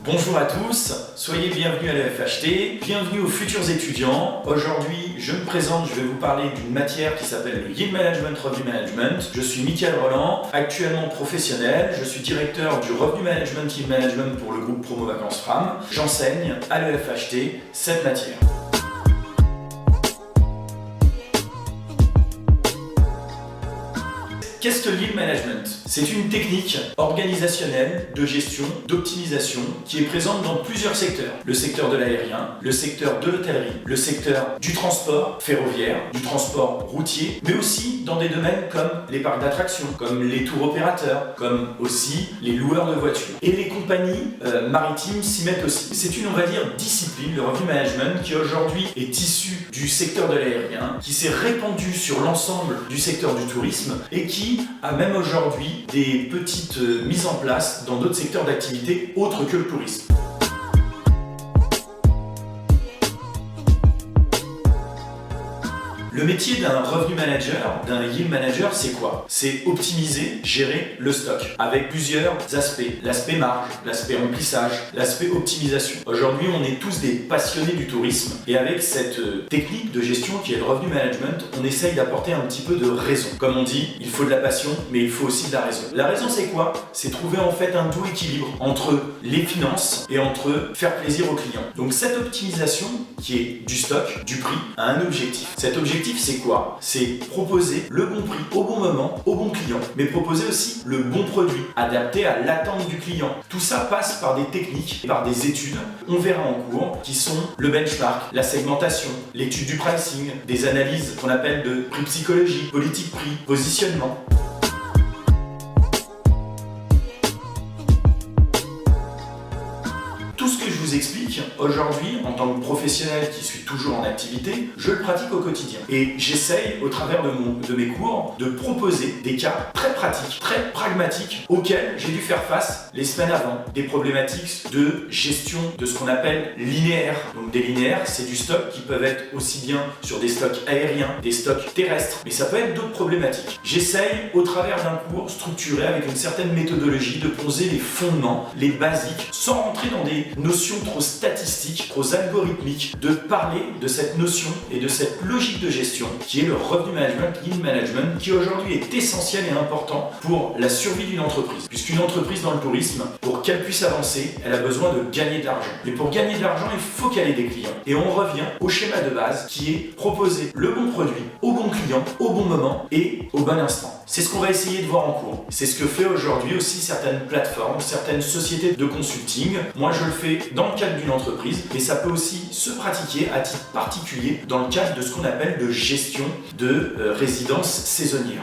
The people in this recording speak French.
Bonjour à tous, soyez bienvenus à l'EFHT, bienvenue aux futurs étudiants. Aujourd'hui, je me présente, je vais vous parler d'une matière qui s'appelle le Yield Management, Revenu Management. Je suis Mickaël Roland, actuellement professionnel, je suis directeur du Revenu Management, Yield Management pour le groupe Promo Vacances Fram. J'enseigne à l'EFHT cette matière. Qu'est-ce que le Yield Management? C'est une technique organisationnelle de gestion, d'optimisation qui est présente dans plusieurs secteurs. Le secteur de l'aérien, le secteur de l'hôtellerie, le secteur du transport ferroviaire, du transport routier, mais aussi dans des domaines comme les parcs d'attractions, comme les tours opérateurs, comme aussi les loueurs de voitures. Et les compagnies maritimes s'y mettent aussi. C'est une, on va dire, discipline, le Revenu Management, qui aujourd'hui est issue du secteur de l'aérien, qui s'est répandue sur l'ensemble du secteur du tourisme et qui a même aujourd'hui des petites mises en place dans d'autres secteurs d'activité autres que le tourisme. Le métier d'un revenu manager, d'un yield manager, c'est quoi? C'est optimiser, gérer le stock avec plusieurs aspects. L'aspect marge, l'aspect remplissage, l'aspect optimisation. Aujourd'hui, on est tous des passionnés du tourisme et avec cette technique de gestion qui est le revenu management, on essaye d'apporter un petit peu de raison. Comme on dit, il faut de la passion, mais il faut aussi de la raison. La raison, c'est quoi? C'est trouver en fait un doux équilibre entre les finances et entre faire plaisir aux clients. Donc cette optimisation qui est du stock, du prix, a un objectif. Cet objectif, c'est quoi? C'est proposer le bon prix au bon moment, au bon client, mais proposer aussi le bon produit, adapté à l'attente du client. Tout ça passe par des techniques, par des études, on verra en cours, qui sont le benchmark, la segmentation, l'étude du pricing, des analyses qu'on appelle de prix psychologique, politique prix, positionnement. Tout ce que je vous explique aujourd'hui, en tant que professionnel qui suis toujours en activité, je le pratique au quotidien. Et j'essaye, au travers de mes cours, de proposer des cas très pratiques, très pragmatiques, auxquels j'ai dû faire face les semaines avant. Des problématiques de gestion de ce qu'on appelle linéaire. Donc des linéaires, c'est du stock qui peuvent être aussi bien sur des stocks aériens, des stocks terrestres, mais ça peut être d'autres problématiques. J'essaye, au travers d'un cours structuré avec une certaine méthodologie, de poser les fondements, les basiques, sans rentrer dans des notions trop statistiques, trop algorithmiques, de parler de cette notion et de cette logique de gestion qui est le revenu management, yield management, qui aujourd'hui est essentiel et important pour la survie d'une entreprise. Puisqu'une entreprise dans le tourisme, pour qu'elle puisse avancer, elle a besoin de gagner de l'argent. Mais pour gagner de l'argent, il faut qu'elle ait des clients. Et on revient au schéma de base qui est proposer le bon produit au bon client, au bon moment et au bon instant. C'est ce qu'on va essayer de voir en cours. C'est ce que fait aujourd'hui aussi certaines plateformes, certaines sociétés de consulting. Moi, je le fais dans le cadre d'une entreprise, mais ça peut aussi se pratiquer à titre particulier dans le cadre de ce qu'on appelle de gestion de résidence saisonnière.